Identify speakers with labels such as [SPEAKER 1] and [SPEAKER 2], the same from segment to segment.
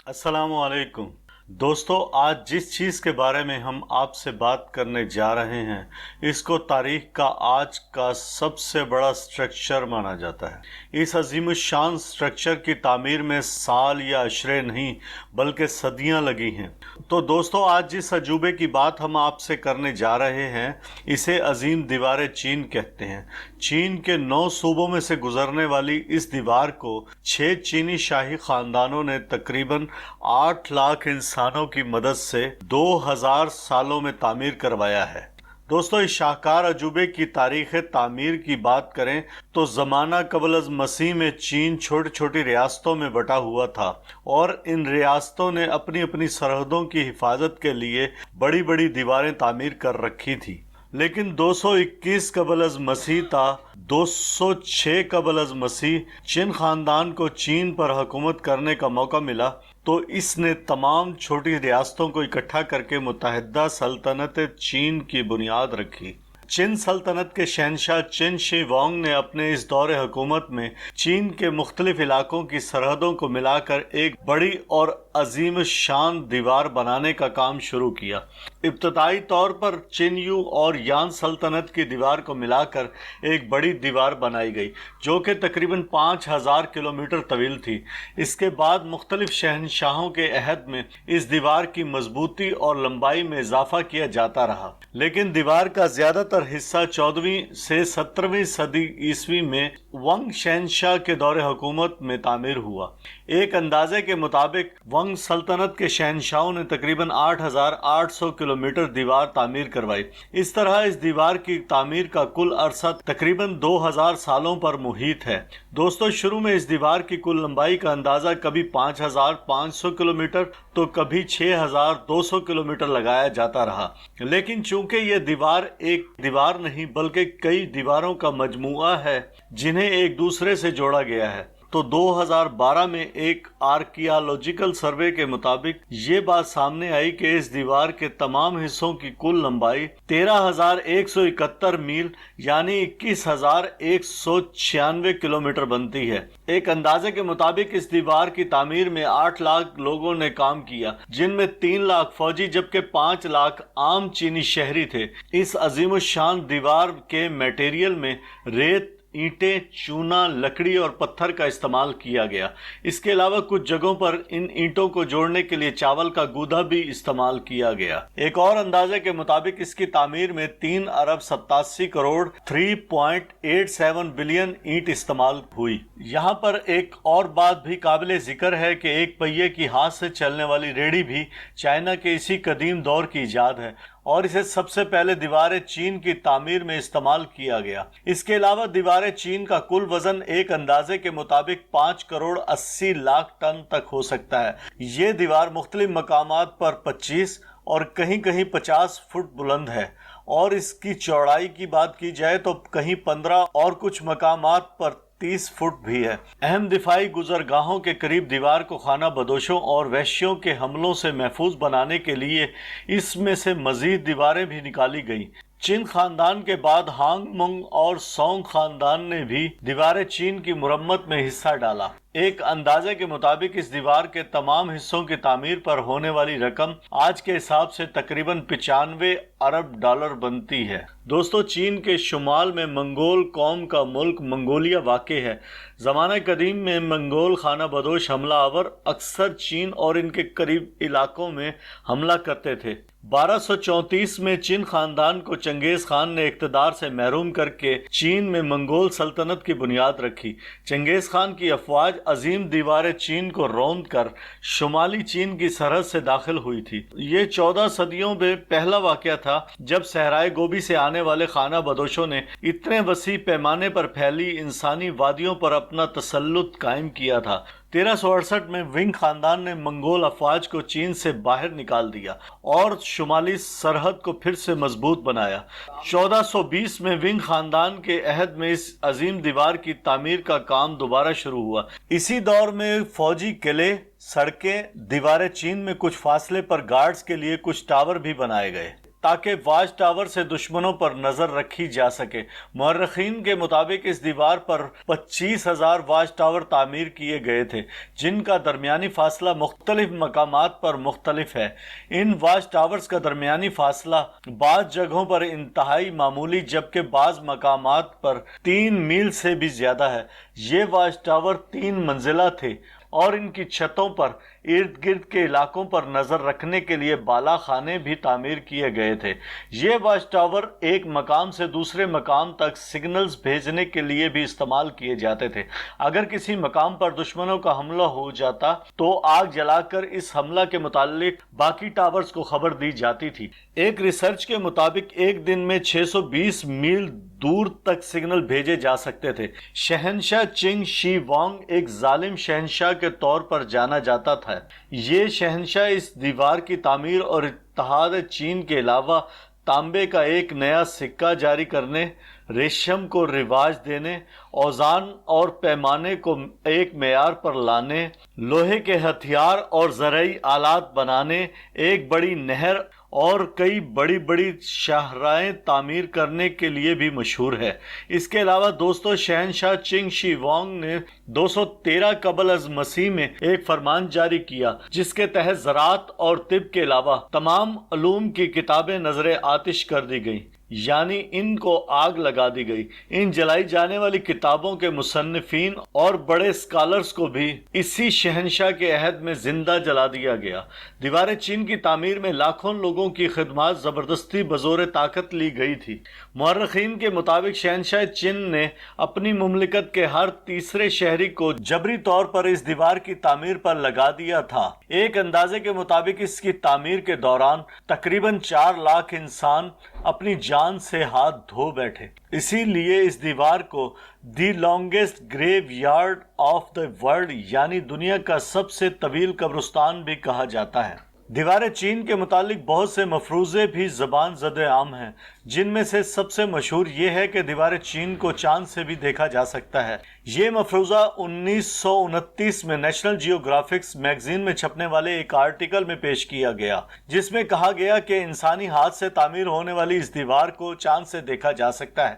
[SPEAKER 1] अस्सलाम वालेकुम दोस्तों, आज जिस चीज़ के बारे में हम आपसे बात करने जा रहे हैं इसको तारीख का आज का सबसे बड़ा स्ट्रक्चर माना जाता है। इस अजीमुशान स्ट्रक्चर की तामीर में साल या अशरे नहीं बल्कि सदियां लगी हैं। तो दोस्तों, आज जिस अजूबे की बात हम आपसे करने जा रहे हैं इसे अजीम दीवार चीन कहते हैं। चीन के 9 सूबों में से गुजरने वाली इस दीवार को 6 चीनी शाही खानदानों ने तकरीबन 8 लाख इंसानों की मदद से 2000 सालों में तामीर करवाया है। दोस्तों, इस शाहकार अजूबे की तारीख़ तामीर की बात करें तो ज़माना क़ब्ल अज़ मसीह में चीन छोटी छोटी रियासतों में बटा हुआ था और इन रियासतों ने अपनी अपनी सरहदों की हिफाजत के लिए बड़ी बड़ी दीवारें तामीर कर रखी थी। लेकिन 221 क़ब्ल अज़ मसीह था 206 क़ब्ल अज़ मसीह चिन ख़ानदान को चीन पर हुकूमत करने का मौका मिला तो इसने तमाम छोटी रियासतों को इकट्ठा करके मुत्तहिदा सल्तनत चीन की बुनियाद रखी। चिन सल्तनत के शहनशाह चिन शी वांग ने अपने इस दौरे हुकूमत में चीन के मुख्तलिफ इलाकों की सरहदों को मिलाकर एक बड़ी और अजीम शान दीवार बनाने का काम शुरू किया। इब्तदाई तौर पर चिन यू और यान सल्तनत की दीवार को मिलाकर एक बड़ी दीवार बनाई गई जो कि तकरीबन 5000 किलोमीटर तवील थी। इसके बाद मुख्तलिफ शहनशाहों के अहद में इस दीवार की मजबूती और लंबाई में इजाफा किया जाता रहा, लेकिन दीवार का ज़्यादातर हिस्सा 14वीं से 17वीं सदी ईस्वी में वंग शहनशाह के दौरे हुकूमत में तामीर हुआ। एक अंदाजे के मुताबिक वंग सल्तनत के शहनशाहों ने तकरीबन 8800 किलोमीटर दीवार तामीर करवाई। इस तरह इस दीवार की तामीर का कुल अरसा तकरीबन 2000 सालों पर मुहित है। दोस्तों, शुरू में इस दीवार की कुल लंबाई का अंदाज़ा कभी 5500 किलोमीटर तो कभी 6200 किलोमीटर लगाया जाता रहा, लेकिन चूंकि यह दीवार एक दीवार नहीं बल्कि कई दीवारों का मजमूआ है जिन्हें एक दूसरे से जोड़ा गया है, तो 2012 में एक आर्कियोलॉजिकल सर्वे के मुताबिक ये बात सामने आई कि इस दीवार के तमाम हिस्सों की कुल लंबाई 13,171 मील यानी 21,196 किलोमीटर बनती है। एक अंदाजे के मुताबिक इस दीवार की तामीर में 8 लाख लोगों ने काम किया, जिनमें 3 लाख फौजी जबकि 5 लाख आम चीनी शहरी थे। इस अजीमुशान दीवार के मटेरियल में रेत, ईंटें, चूना, लकड़ी और पत्थर का इस्तेमाल किया गया। इसके अलावा कुछ जगहों पर इन ईंटों को जोड़ने के लिए चावल का गूदा भी इस्तेमाल किया गया। एक और अंदाजे के मुताबिक इसकी तामीर में 3 अरब 87 करोड़ 3.87 बिलियन ईंट इस्तेमाल हुई। यहाँ पर एक और बात भी काबिल जिक्र है कि एक पहिए की हाथ से चलने वाली रेडी भी चाइना के इसी कदीम दौर की इजाद है और इसे सबसे पहले दीवार चीन की तामीर में इस्तेमाल किया गया। इसके अलावा दीवार चीन का कुल वजन एक अंदाजे के मुताबिक 5 करोड़ 80 लाख टन तक हो सकता है। ये दीवार मुख्तलिफ मकामात पर 25 और कहीं कहीं 50 फुट बुलंद है और इसकी चौड़ाई की बात की जाए तो कहीं 15 और कुछ मकामात पर 30 फुट भी है। अहम दिफाई गुजरगाहों के करीब दीवार को खाना बदोशों और वहशियों के हमलों से महफूज बनाने के लिए इसमें से मजीद दीवारें भी निकाली गईं। चिन खानदान के बाद हांग मंग और सोंग खानदान ने भी दीवार चीन की मुरम्मत में हिस्सा डाला। एक अंदाजे के मुताबिक इस दीवार के तमाम हिस्सों की तामीर पर होने वाली रकम आज के हिसाब से तकरीबन 95 अरब डॉलर बनती है। दोस्तों, चीन के शुमाल में मंगोल कौम का मुल्क मंगोलिया वाक़ है। ज़माना कदीम में मंगोल खाना बदोश हमलावर अक्सर चीन और इनके करीब इलाकों में हमला करते थे। 1234 में चिन खानदान को चंगेज खान ने इक़्तिदार से महरूम करके चीन में मंगोल सल्तनत की बुनियाद रखी। चंगेज खान की अफवाज अजीम दीवार चीन को रौंद कर शुमाली चीन की सरहद से दाखिल हुई थी। ये 14 सदियों में पहला वाक़या था जब सहराए गोबी से आने वाले खाना बदोशों ने इतने वसी पैमाने पर फैली इंसानी वादियों पर अपना तसल्लुत कायम किया था। 1368 में विंग खानदान ने मंगोल अफवाज को चीन से बाहर निकाल दिया और शुमाली सरहद को फिर से मजबूत बनाया। 1420 में विंग खानदान के अहद में इस अजीम दीवार की तामीर का काम दोबारा शुरू हुआ। इसी दौर में फौजी किले, सड़कें, दीवारें चीन में कुछ फासले पर गार्ड्स के लिए कुछ टावर भी बनाए गए। تاکہ واچ ٹاور سے دشمنوں پر نظر رکھی جا سکے۔ مورخین کے مطابق اس دیوار پر 25,000 واچ ٹاور تعمیر کیے گئے تھے، جن کا درمیانی فاصلہ مختلف مقامات پر مختلف ہے۔ ان واچ ٹاورز کا درمیانی فاصلہ بعض جگہوں پر انتہائی معمولی جبکہ بعض مقامات پر 3 میل سے بھی زیادہ ہے۔ یہ واچ ٹاور 3 منزلہ تھے اور ان کی چھتوں پر ارد گرد کے علاقوں پر نظر رکھنے کے لیے بالا خانے بھی تعمیر کیے گئے تھے۔ یہ واچ ٹاور ایک مقام سے دوسرے مقام تک سگنلز بھیجنے کے لیے بھی استعمال کیے جاتے تھے۔ اگر کسی مقام پر دشمنوں کا حملہ ہو جاتا تو آگ جلا کر اس حملہ کے متعلق باقی ٹاورز کو خبر دی جاتی تھی۔ ایک ریسرچ کے مطابق ایک دن میں 620 میل دور تک سگنل بھیجے جا سکتے تھے۔ شہنشاہ چنگ شی وانگ ایک ظالم شہنشاہ کے طور پر جانا جاتا تھا۔ یہ شہنشاہ اس دیوار کی تعمیر اور اتحاد چین کے علاوہ تانبے کا ایک نیا سکہ جاری کرنے، ریشم کو رواج دینے، اوزان اور پیمانے کو ایک معیار پر لانے، لوہے کے ہتھیار اور زرعی آلات بنانے، ایک بڑی نہر اور کئی بڑی بڑی شاہراہیں تعمیر کرنے کے لیے بھی مشہور ہے۔ اس کے علاوہ دوستو، شہنشاہ چنگ شی وانگ نے 213 قبل از مسیح میں ایک فرمان جاری کیا جس کے تحت زراعت اور طب کے علاوہ تمام علوم کی کتابیں نظر آتش کر دی گئیں، یعنی ان کو آگ لگا دی گئی۔ ان جلائی جانے والی کتابوں کے مصنفین اور بڑے اسکالرز کو بھی اسی شہنشاہ کے عہد میں زندہ جلا دیا گیا۔ دیوار چین کی تعمیر میں لاکھوں لوگوں کی خدمات زبردستی بزور طاقت لی گئی تھی۔ مورخین کے مطابق شہنشاہ چین نے اپنی مملکت کے ہر تیسرے شہری کو جبری طور پر اس دیوار کی تعمیر پر لگا دیا تھا۔ ایک اندازے کے مطابق اس کی تعمیر کے دوران تقریباً 4 لاکھ انسان اپنی جان سے ہاتھ دھو بیٹھے۔ اسی لیے اس دیوار کو the longest graveyard of the world یعنی دنیا کا سب سے طویل قبرستان بھی کہا جاتا ہے۔ دیوار چین کے متعلق بہت سے مفروضے بھی زبان زد عام ہیں، جن میں سے سب سے مشہور یہ ہے کہ دیوار چین کو چاند سے بھی دیکھا جا سکتا ہے۔ یہ مفروضہ 1929 میں نیشنل جیوگرافکس میگزین میں چھپنے والے ایک آرٹیکل میں پیش کیا گیا، جس میں کہا گیا کہ انسانی ہاتھ سے تعمیر ہونے والی اس دیوار کو چاند سے دیکھا جا سکتا ہے،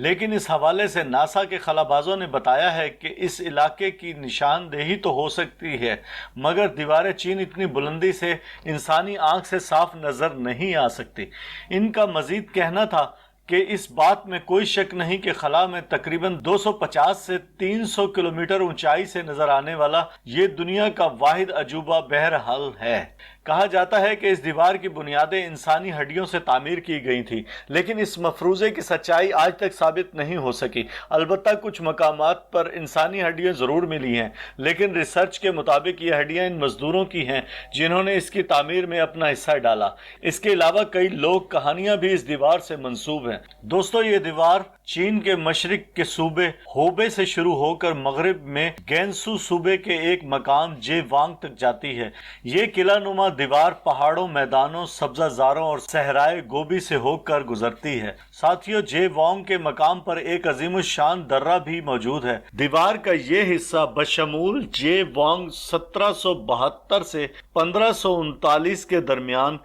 [SPEAKER 1] لیکن اس حوالے سے ناسا کے خلابازوں نے بتایا ہے کہ اس علاقے کی نشاندہی تو ہو سکتی ہے، مگر دیوار چین اتنی بلندی سے انسانی آنکھ سے صاف نظر نہیں آ سکتی۔ ان کا مزید کہنا تھا کہ اس بات میں کوئی شک نہیں کہ خلا میں تقریباً 250 سے 300 کلومیٹر اونچائی سے نظر آنے والا یہ دنیا کا واحد عجوبہ بہرحال ہے۔ کہا جاتا ہے کہ اس دیوار کی بنیادیں انسانی ہڈیوں سے تعمیر کی گئی تھیں، لیکن اس مفروضے کی سچائی آج تک ثابت نہیں ہو سکی۔ البتہ کچھ مقامات پر انسانی ہڈیاں ضرور ملی ہیں، لیکن ریسرچ کے مطابق یہ ہڈیاں ان مزدوروں کی ہیں جنہوں نے اس کی تعمیر میں اپنا حصہ ڈالا۔ اس کے علاوہ کئی لوک کہانیاں بھی اس دیوار سے منسوب ہیں۔ دوستو، یہ دیوار چین کے مشرق کے صوبے ہوبے سے شروع ہو کر مغرب میں گینسو صوبے کے ایک مقام جے وانگ تک جاتی ہے۔ یہ قلعہ نما دیوار پہاڑوں، میدانوں، سبزہ زاروں اور صحرائے گوبی سے ہو کر گزرتی ہے۔ ساتھیوں، جے وانگ کے مقام پر ایک عظیم الشان درہ بھی موجود ہے۔ دیوار کا یہ حصہ بشمول جے وانگ 1772 سے 1539 کے درمیان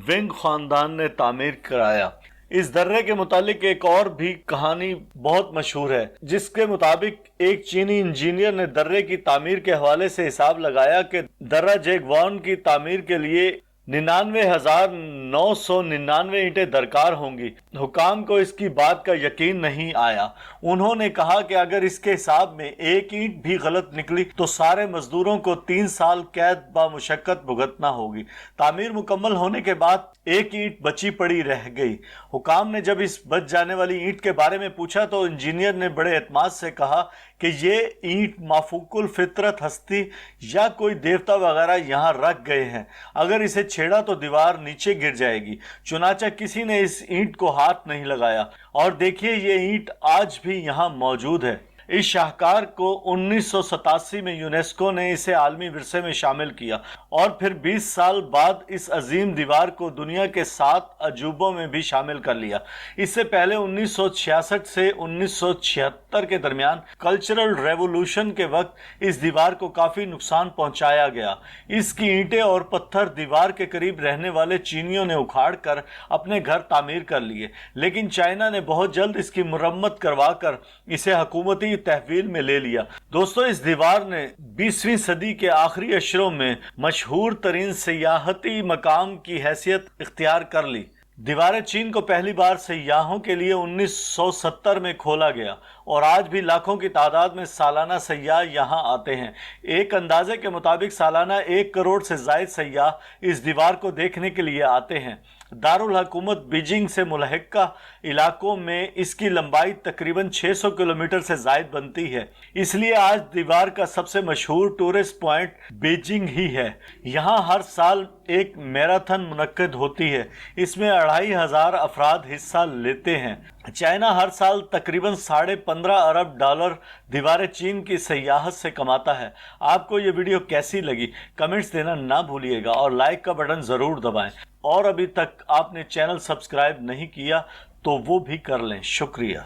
[SPEAKER 1] ونگ خاندان نے تعمیر کرایا۔ اس درے کے متعلق ایک اور بھی کہانی بہت مشہور ہے، جس کے مطابق ایک چینی انجینئر نے درے کی تعمیر کے حوالے سے حساب لگایا کہ درہ جیگ وان کی تعمیر کے لیے 99,999 اینٹیں درکار ہوں گی۔ حکام کو اس کی بات کا یقین نہیں آیا۔ انہوں نے کہا کہ اگر اس کے حساب میں ایک اینٹ بھی غلط نکلی تو سارے مزدوروں کو 3 سال قید با مشقت بھگتنا ہوگی۔ تعمیر مکمل ہونے کے بعد ایک اینٹ بچی پڑی رہ گئی۔ حکام نے جب اس بچ جانے والی اینٹ کے بارے میں پوچھا تو انجینئر نے بڑے اعتماد سے کہا کہ یہ اینٹ مافوق الفطرت ہستی یا کوئی دیوتا وغیرہ یہاں رکھ گئے ہیں، اگر اسے چھیڑا تو دیوار نیچے گر جائے گی۔ چنانچہ کسی نے اس اینٹ کو ہاتھ نہیں لگایا، اور دیکھیے یہ اینٹ آج بھی یہاں موجود ہے۔ इस शाहकार को 1987 में यूनेस्को ने इसे आलमी विरसे में शामिल किया और फिर 20 साल बाद इस अजीम दीवार को दुनिया के 7 अजूबों में भी शामिल कर लिया। इससे पहले 1966 से 1976 के दरमियान कल्चरल रेवोल्यूशन के वक्त इस दीवार को काफी नुकसान पहुंचाया गया। इसकी ईंटें और पत्थर दीवार के करीब रहने वाले चीनियों ने उखाड़ कर अपने घर तामीर कर लिए, लेकिन चाइना ने बहुत जल्द इसकी मुरम्मत करवाकर इसे हुकूमती तहवील में ले लिया। दोस्तों, इस दीवार ने 20वीं सदी के आखिरी अशरों में मशहूर तरीन सियाहती मकाम की हैसियत इख्तियार कर ली। दीवार चीन को पहली बार सयाहों के लिए 1970 में खोला गया और आज भी लाखों की तादाद में सालाना सयाह यहाँ आते हैं। एक अंदाजे के मुताबिक सालाना 1 करोड़ से ज़ायद सयाह इस दीवार को देखने के लिए आते हैं। दारुल हुकूमत बीजिंग से मुल्हिका इलाकों में इसकी लंबाई तकरीबन 600 किलोमीटर से ज़ायद बनती है, इसलिए आज दीवार का सबसे मशहूर टूरिस्ट पॉइंट बीजिंग ही है। यहाँ हर साल एक मैराथन मुनक्कद होती है, इसमें 2500 अफराद हिस्सा लेते हैं। चाइना हर साल तकरीबन $15.5 अरब दीवार चीन की सयाहत से कमाता है। आपको ये वीडियो कैसी लगी कमेंट्स देना ना भूलिएगा और लाइक का बटन ज़रूर दबाएं, और अभी तक आपने चैनल सब्सक्राइब नहीं किया तो वो भी कर लें। शुक्रिया।